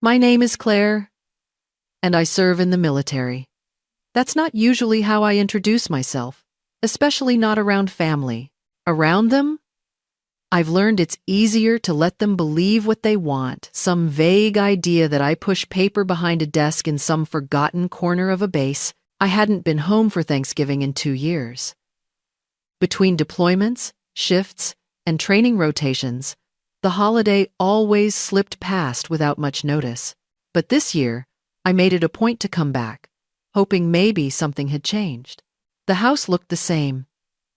My name is Claire, and I serve in the military. That's not usually how I introduce myself, especially not around family. Around them, I've learned it's easier to let them believe what they want, some vague idea that I push paper behind a desk in some forgotten corner of a base. I hadn't been home for Thanksgiving in 2 years. Between deployments, shifts, and training rotations, the holiday always slipped past without much notice. But this year, I made it a point to come back, hoping maybe something had changed. The house looked the same.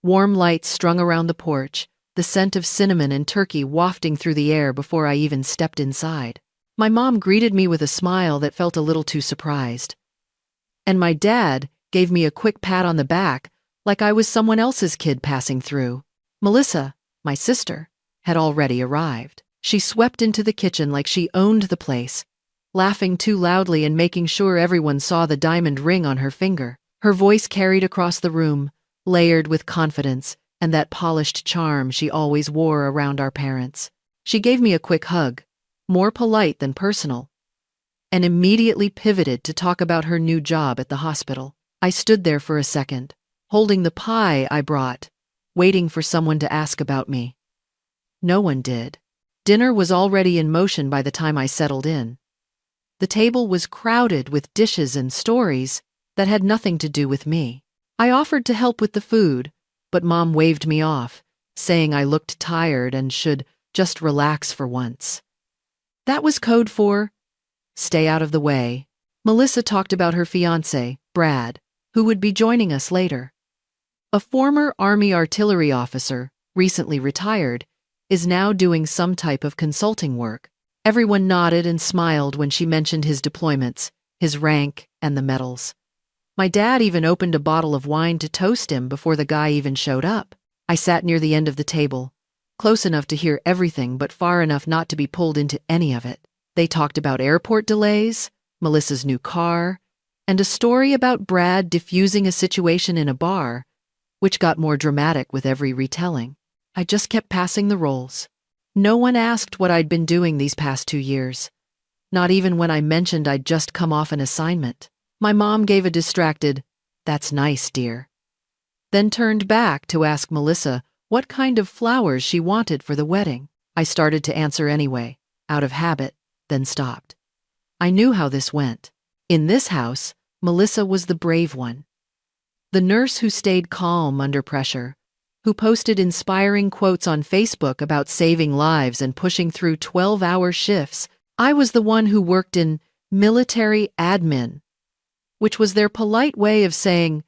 Warm lights strung around the porch, the scent of cinnamon and turkey wafting through the air before I even stepped inside. My mom greeted me with a smile that felt a little too surprised. And my dad gave me a quick pat on the back like I was someone else's kid passing through. Melissa, my sister, had already arrived. She swept into the kitchen like she owned the place, laughing too loudly and making sure everyone saw the diamond ring on her finger. Her voice carried across the room, layered with confidence and that polished charm she always wore around our parents. She gave me a quick hug, more polite than personal, and immediately pivoted to talk about her new job at the hospital. I stood there for a second, holding the pie I brought, waiting for someone to ask about me. No one did. Dinner was already in motion by the time I settled in. The table was crowded with dishes and stories that had nothing to do with me. I offered to help with the food, but Mom waved me off, saying I looked tired and should just relax for once. That was code for stay out of the way. Melissa talked about her fiancé, Brad, who would be joining us later. A former Army artillery officer, recently retired, is now doing some type of consulting work. Everyone nodded and smiled when she mentioned his deployments, his rank, and the medals. My dad even opened a bottle of wine to toast him before the guy even showed up. I sat near the end of the table, close enough to hear everything but far enough not to be pulled into any of it. They talked about airport delays, Melissa's new car, and a story about Brad diffusing a situation in a bar, which got more dramatic with every retelling. I just kept passing the rolls. No one asked what I'd been doing these past 2 years, not even when I mentioned I'd just come off an assignment. My mom gave a distracted, "That's nice, dear," then turned back to ask Melissa what kind of flowers she wanted for the wedding. I started to answer anyway, out of habit, then stopped. I knew how this went. In this house, Melissa was the brave one. The nurse who stayed calm under pressure, who posted inspiring quotes on Facebook about saving lives and pushing through 12-hour shifts. I was the one who worked in military admin, which was their polite way of saying,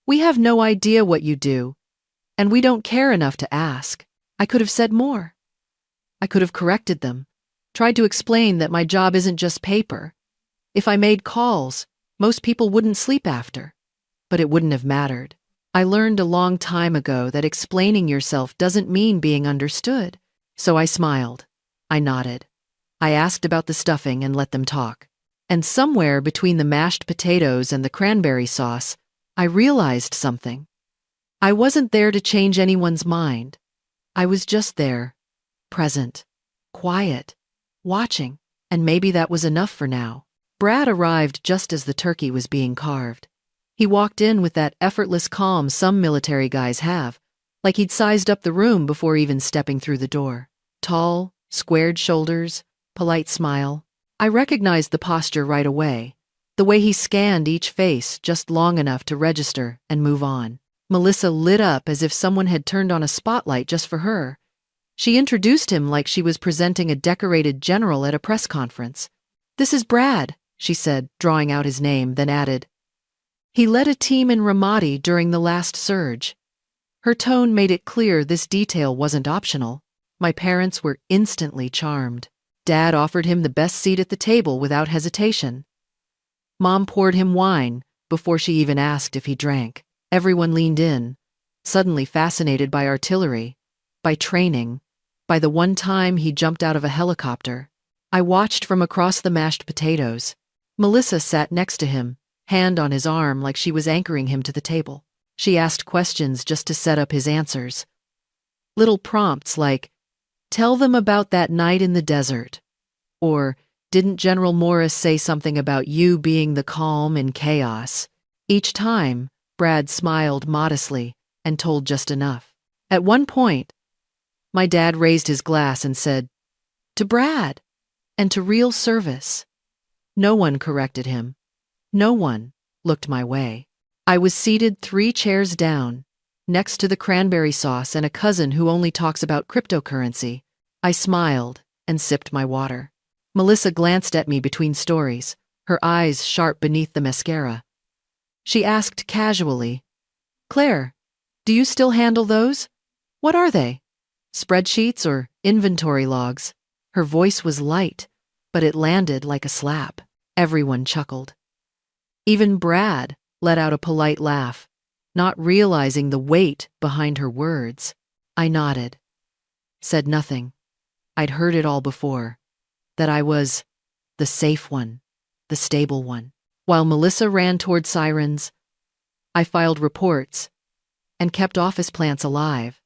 "We have no idea what you do, and we don't care enough to ask." I could have said more. I could have corrected them, tried to explain that my job isn't just paper. If I made calls, most people wouldn't sleep after, but it wouldn't have mattered. I learned a long time ago that explaining yourself doesn't mean being understood. So I smiled. I nodded. I asked about the stuffing and let them talk. And somewhere between the mashed potatoes and the cranberry sauce, I realized something. I wasn't there to change anyone's mind. I was just there, present, quiet, watching, and maybe that was enough for now. Brad arrived just as the turkey was being carved. He walked in with that effortless calm some military guys have, like he'd sized up the room before even stepping through the door. Tall, squared shoulders, polite smile. I recognized the posture right away, the way he scanned each face just long enough to register and move on. Melissa lit up as if someone had turned on a spotlight just for her. She introduced him like she was presenting a decorated general at a press conference. "This is Brad," she said, drawing out his name, then added, "He led a team in Ramadi during the last surge." Her tone made it clear this detail wasn't optional. My parents were instantly charmed. Dad offered him the best seat at the table without hesitation. Mom poured him wine before she even asked if he drank. Everyone leaned in, suddenly fascinated by artillery, by training, by the one time he jumped out of a helicopter. I watched from across the mashed potatoes. Melissa sat next to him, hand on his arm like she was anchoring him to the table. She asked questions just to set up his answers. Little prompts like, "Tell them about that night in the desert," or Didn't General Morris say something about you being the calm in chaos? Each time, Brad smiled modestly and told just enough. At one point, my dad raised his glass and said, "To Brad, and to real service." No one corrected him. No one looked my way. I was seated 3 chairs down, next to the cranberry sauce and a cousin who only talks about cryptocurrency. I smiled and sipped my water. Melissa glanced at me between stories, her eyes sharp beneath the mascara. She asked casually, "Claire, do you still handle those? What are they? Spreadsheets or inventory logs?" Her voice was light, but it landed like a slap. Everyone chuckled. Even Brad let out a polite laugh, not realizing the weight behind her words. I nodded, said nothing. I'd heard it all before, that I was the safe one, the stable one. While Melissa ran toward sirens, I filed reports and kept office plants alive.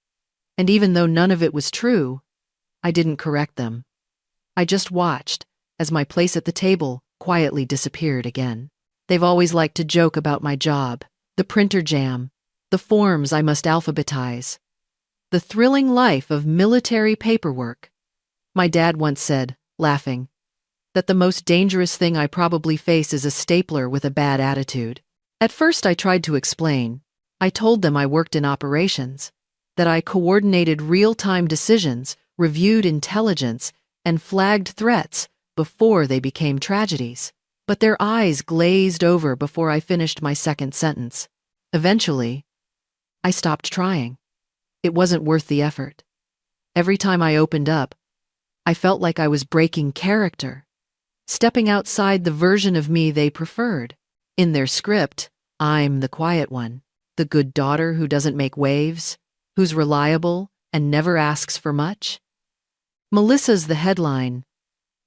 And even though none of it was true, I didn't correct them. I just watched as my place at the table quietly disappeared again. They've always liked to joke about my job, the printer jam, the forms I must alphabetize, the thrilling life of military paperwork. My dad once said, laughing, that the most dangerous thing I probably face is a stapler with a bad attitude. At first I tried to explain. I told them I worked in operations, that I coordinated real-time decisions, reviewed intelligence, and flagged threats before they became tragedies. But their eyes glazed over before I finished my second sentence. Eventually, I stopped trying. It wasn't worth the effort. Every time I opened up, I felt like I was breaking character, stepping outside the version of me they preferred. In their script, I'm the quiet one, the good daughter who doesn't make waves, who's reliable and never asks for much. Melissa's the headline.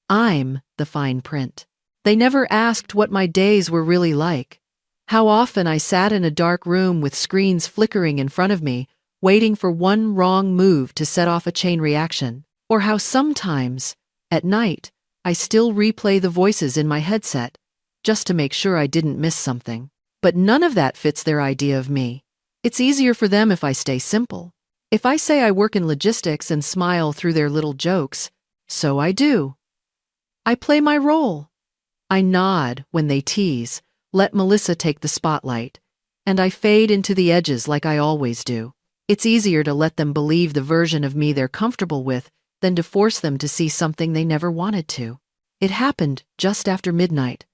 I'm the fine print. They never asked what my days were really like, how often I sat in a dark room with screens flickering in front of me, waiting for one wrong move to set off a chain reaction, or how sometimes, at night, I still replay the voices in my headset, just to make sure I didn't miss something. But none of that fits their idea of me. It's easier for them if I stay simple. If I say I work in logistics and smile through their little jokes, so I do. I play my role. I nod when they tease, let Melissa take the spotlight, and I fade into the edges like I always do. It's easier to let them believe the version of me they're comfortable with than to force them to see something they never wanted to. It happened just after midnight,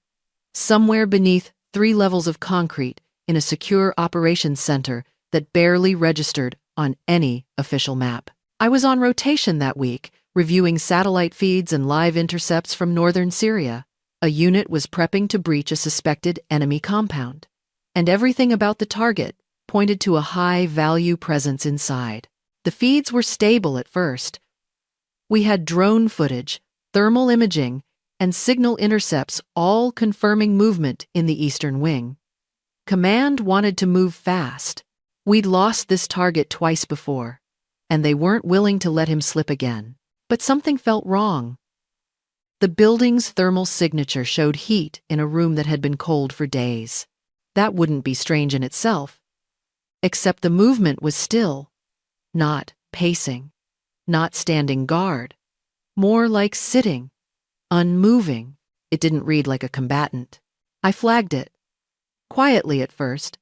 somewhere beneath 3 levels of concrete in a secure operations center that barely registered on any official map. I was on rotation that week, reviewing satellite feeds and live intercepts from northern Syria. A unit was prepping to breach a suspected enemy compound, and everything about the target pointed to a high-value presence inside. The feeds were stable at first. We had drone footage, thermal imaging, and signal intercepts all confirming movement in the eastern wing. Command wanted to move fast. We'd lost this target twice before, and they weren't willing to let him slip again. But something felt wrong. The building's thermal signature showed heat in a room that had been cold for days. That wouldn't be strange in itself, except the movement was still, not pacing, not standing guard, more like sitting, unmoving. It didn't read like a combatant. I flagged it, quietly at first,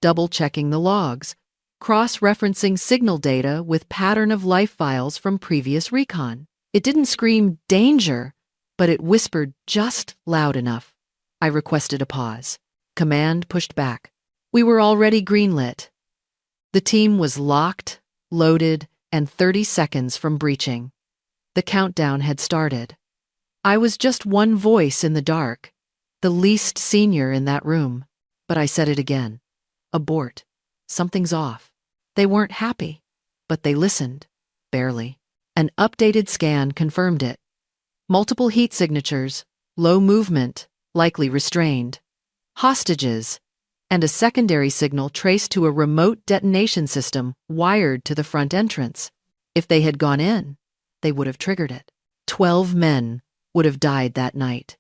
double-checking the logs, cross-referencing signal data with pattern-of-life files from previous recon. It didn't scream danger, but it whispered just loud enough. I requested a pause. Command pushed back. We were already greenlit. The team was locked, loaded, and 30 seconds from breaching. The countdown had started. I was just one voice in the dark, the least senior in that room. But I said it again. Abort. Something's off. They weren't happy, but they listened. Barely. An updated scan confirmed it. Multiple heat signatures, low movement, likely restrained, hostages, and a secondary signal traced to a remote detonation system wired to the front entrance. If they had gone in, they would have triggered it. 12 men, would have died that night.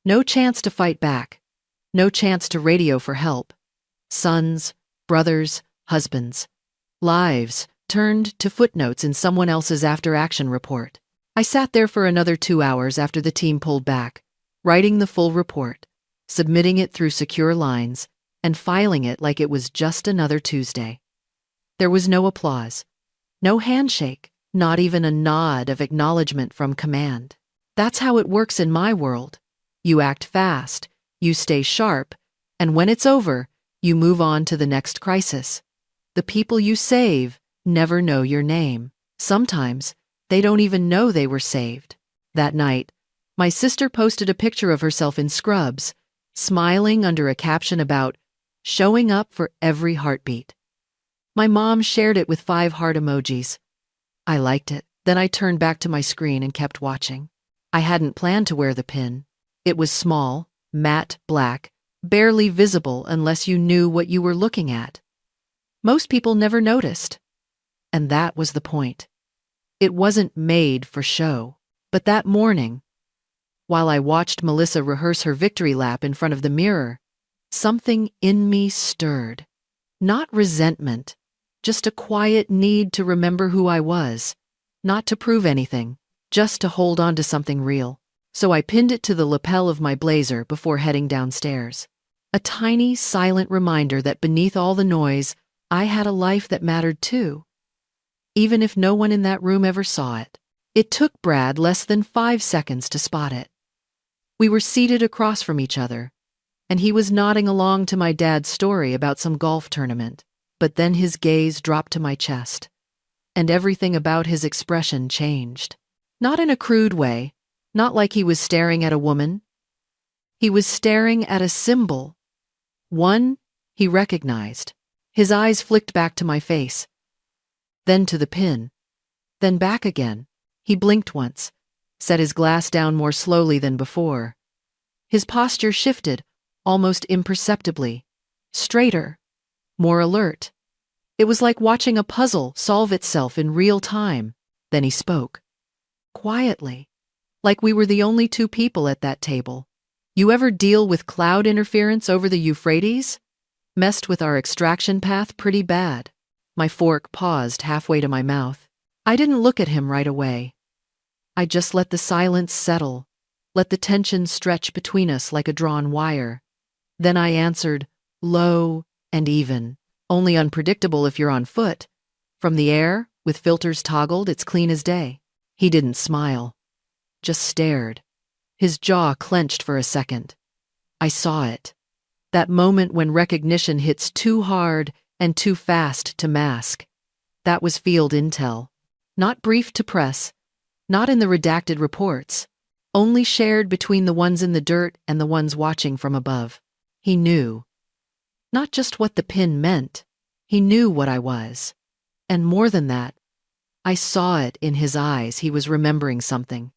No chance to fight back. No chance to radio for help. Sons, brothers, husbands. Lives turned to footnotes in someone else's after-action report. I sat there for another 2 hours after the team pulled back, writing the full report, submitting it through secure lines, and filing it like it was just another Tuesday. There was no applause, no handshake, not even a nod of acknowledgement from command. That's how it works in my world. You act fast, you stay sharp, and when it's over, you move on to the next crisis. The people you save never know your name. Sometimes, they don't even know they were saved. That night, my sister posted a picture of herself in scrubs, smiling under a caption about showing up for every heartbeat. My mom shared it with 5 heart emojis. I liked it. Then I turned back to my screen and kept watching. I hadn't planned to wear the pin. It was small, matte black, barely visible unless you knew what you were looking at. Most people never noticed. And that was the point. It wasn't made for show. But that morning, while I watched Melissa rehearse her victory lap in front of the mirror, something in me stirred. Not resentment, just a quiet need to remember who I was. Not to prove anything, just to hold on to something real. So I pinned it to the lapel of my blazer before heading downstairs. A tiny, silent reminder that beneath all the noise, I had a life that mattered too. Even if no one in that room ever saw it. It took Brad less than 5 seconds to spot it. We were seated across from each other, and he was nodding along to my dad's story about some golf tournament. But then his gaze dropped to my chest, and everything about his expression changed. Not in a crude way, not like he was staring at a woman. He was staring at a symbol. One he recognized. His eyes flicked back to my face, then to the pin, then back again. He blinked once, set his glass down more slowly than before. His posture shifted, almost imperceptibly, straighter, more alert. It was like watching a puzzle solve itself in real time. Then he spoke. Quietly, like we were the only 2 people at that table. You ever deal with cloud interference over the Euphrates? Messed with our extraction path pretty bad. My fork paused halfway to my mouth. I didn't look at him right away. I just let the silence settle, let the tension stretch between us like a drawn wire. Then I answered, low and even, only unpredictable if you're on foot. From the air, with filters toggled, it's clean as day. He didn't smile, just stared. His jaw clenched for a second. I saw it. That moment when recognition hits too hard and too fast to mask. That was field intel. Not briefed to press, not in the redacted reports, only shared between the ones in the dirt and the ones watching from above. He knew. Not just what the pin meant, he knew what I was. And more than that, I saw it in his eyes. He was remembering something,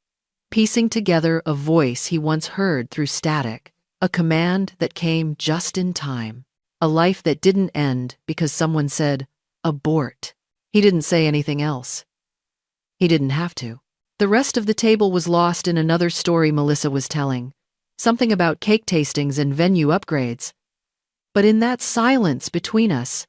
piecing together a voice he once heard through static, a command that came just in time, a life that didn't end because someone said, abort. He didn't say anything else. He didn't have to. The rest of the table was lost in another story Melissa was telling, something about cake tastings and venue upgrades. But in that silence between us,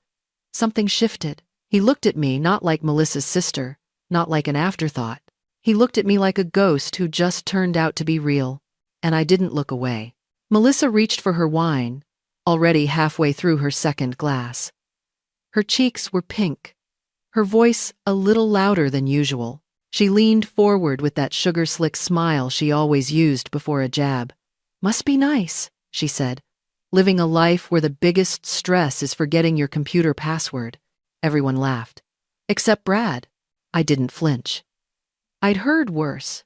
something shifted. He looked at me not like Melissa's sister, not like an afterthought. He looked at me like a ghost who just turned out to be real, and I didn't look away. Melissa reached for her wine, already halfway through her second glass. Her cheeks were pink, her voice a little louder than usual. She leaned forward with that sugar-slick smile she always used before a jab. Must be nice, she said, living a life where the biggest stress is forgetting your computer password. Everyone laughed. Except Brad. I didn't flinch. I'd heard worse.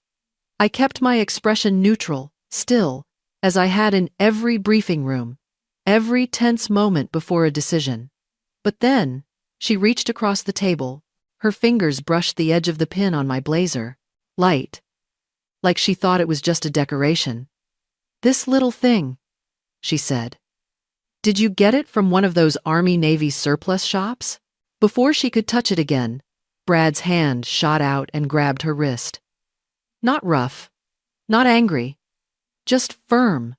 I kept my expression neutral, still, as I had in every briefing room, every tense moment before a decision. But then, she reached across the table. Her fingers brushed the edge of the pin on my blazer. Light. Like she thought it was just a decoration. This little thing, she said. Did you get it from one of those Army-Navy surplus shops? Before she could touch it again, Brad's hand shot out and grabbed her wrist. Not rough, Not angry, just firm,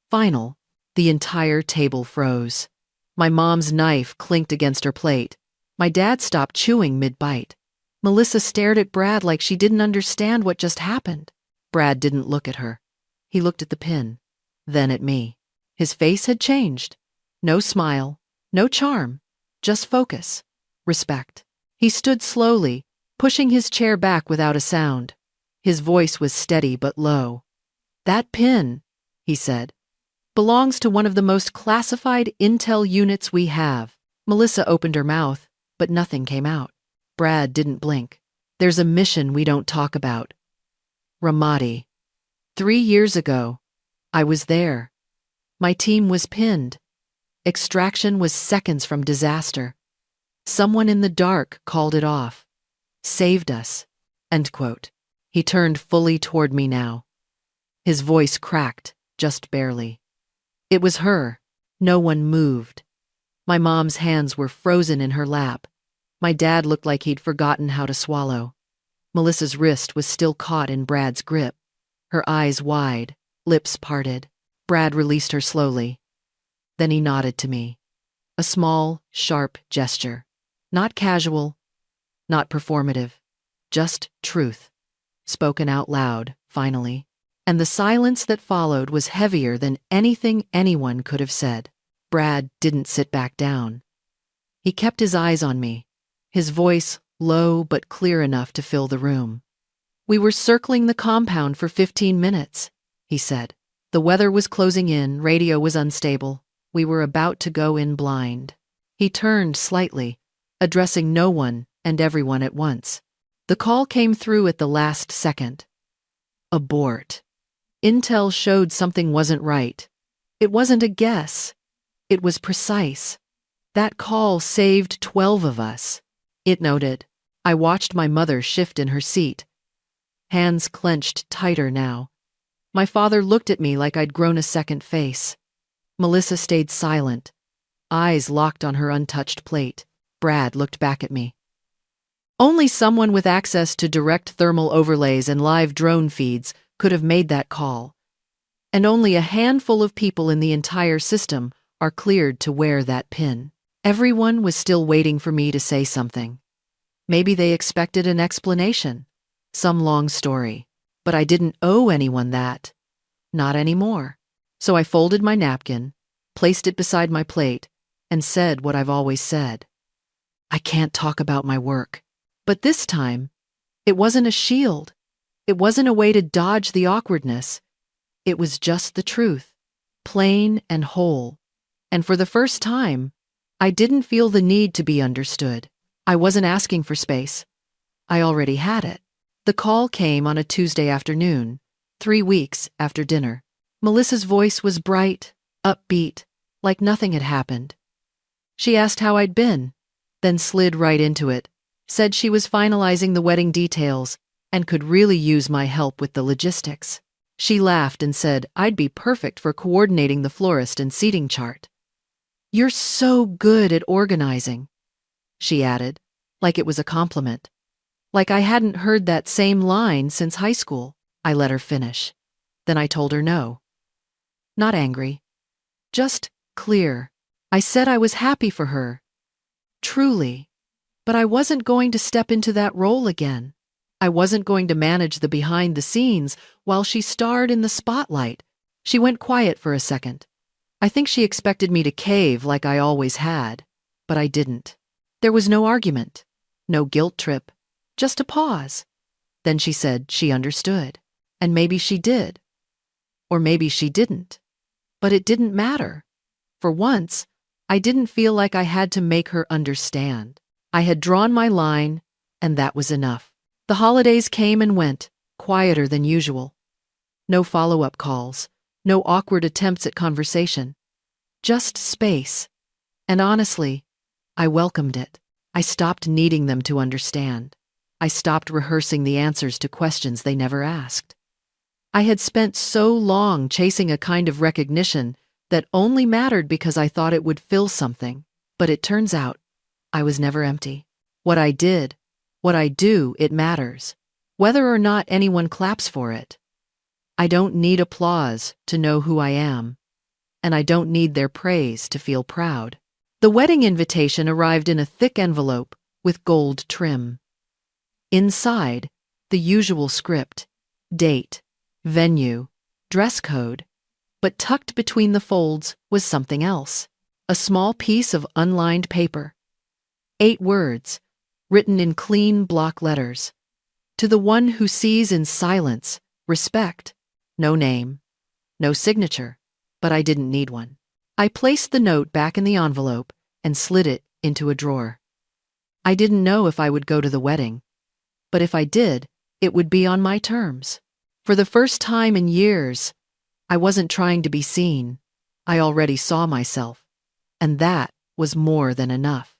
final. The entire table froze. My mom's knife clinked against her plate. My dad stopped chewing mid-bite. Melissa stared at Brad like she didn't understand what just happened. Brad didn't look at her. He looked at the pin, then at me. His face had changed. No smile, no charm, just focus, respect. He stood slowly, pushing his chair back without a sound. His voice was steady but low. "That pin," he said, "belongs to one of the most classified intel units we have." Melissa opened her mouth, but nothing came out. Brad didn't blink. "There's a mission we don't talk about. Ramadi. 3 years ago, I was there. My team was pinned. Extraction was seconds from disaster. Someone in the dark called it off. Saved us." End quote. He turned fully toward me now. His voice cracked, just barely. It was her. No one moved. My mom's hands were frozen in her lap. My dad looked like he'd forgotten how to swallow. Melissa's wrist was still caught in Brad's grip. Her eyes wide, lips parted. Brad released her slowly. Then he nodded to me. A small, sharp gesture. Not casual, not performative. Just truth. Spoken out loud, finally. And the silence that followed was heavier than anything anyone could have said. Brad didn't sit back down. He kept his eyes on me, his voice low but clear enough to fill the room. "We were circling the compound for 15 minutes, he said. "The weather was closing in, radio was unstable. We were about to go in blind." He turned slightly, addressing no one and everyone at once. The call came through at the last second. Abort. Intel showed something wasn't right. It wasn't a guess. It was precise. That call saved 12 of us. It noted. I watched my mother shift in her seat. Hands clenched tighter now. My father looked at me like I'd grown a second face. Melissa stayed silent, eyes locked on her untouched plate. Brad looked back at me. Only someone with access to direct thermal overlays and live drone feeds could have made that call. And only a handful of people in the entire system are cleared to wear that pin. Everyone was still waiting for me to say something. Maybe they expected an explanation, some long story. But I didn't owe anyone that. Not anymore. So I folded my napkin, placed it beside my plate, and said what I've always said. I can't talk about my work. But this time, it wasn't a shield. It wasn't a way to dodge the awkwardness. It was just the truth, plain and whole. And for the first time, I didn't feel the need to be understood. I wasn't asking for space. I already had it. The call came on a Tuesday afternoon, 3 weeks after dinner. Melissa's voice was bright, upbeat, like nothing had happened. She asked how I'd been, then slid right into it, said she was finalizing the wedding details and could really use my help with the logistics. She laughed and said I'd be perfect for coordinating the florist and seating chart. "You're so good at organizing," she added, like it was a compliment. Like I hadn't heard that same line since high school. I let her finish. Then I told her no. Not angry. Just clear. I said I was happy for her. Truly. But I wasn't going to step into that role again. I wasn't going to manage the behind the scenes while she starred in the spotlight. She went quiet for a second. I think she expected me to cave like I always had, but I didn't. There was no argument, no guilt trip, just a pause. Then she said she understood, and maybe she did. Or maybe she didn't. But it didn't matter. For once, I didn't feel like I had to make her understand. I had drawn my line, and that was enough. The holidays came and went, quieter than usual. No follow-up calls, no awkward attempts at conversation. Just space. And honestly, I welcomed it. I stopped needing them to understand. I stopped rehearsing the answers to questions they never asked. I had spent so long chasing a kind of recognition that only mattered because I thought it would fill something. But it turns out, I was never empty. What I did, what I do, it matters. Whether or not anyone claps for it. I don't need applause to know who I am, and I don't need their praise to feel proud. The wedding invitation arrived in a thick envelope with gold trim. Inside, the usual script: date, venue, dress code. But tucked between the folds was something else. A small piece of unlined paper. 8 words, written in clean block letters. To the one who sees in silence, respect. No name, no signature, but I didn't need one. I placed the note back in the envelope and slid it into a drawer. I didn't know if I would go to the wedding, but if I did, it would be on my terms. For the first time in years, I wasn't trying to be seen. I already saw myself, and that was more than enough.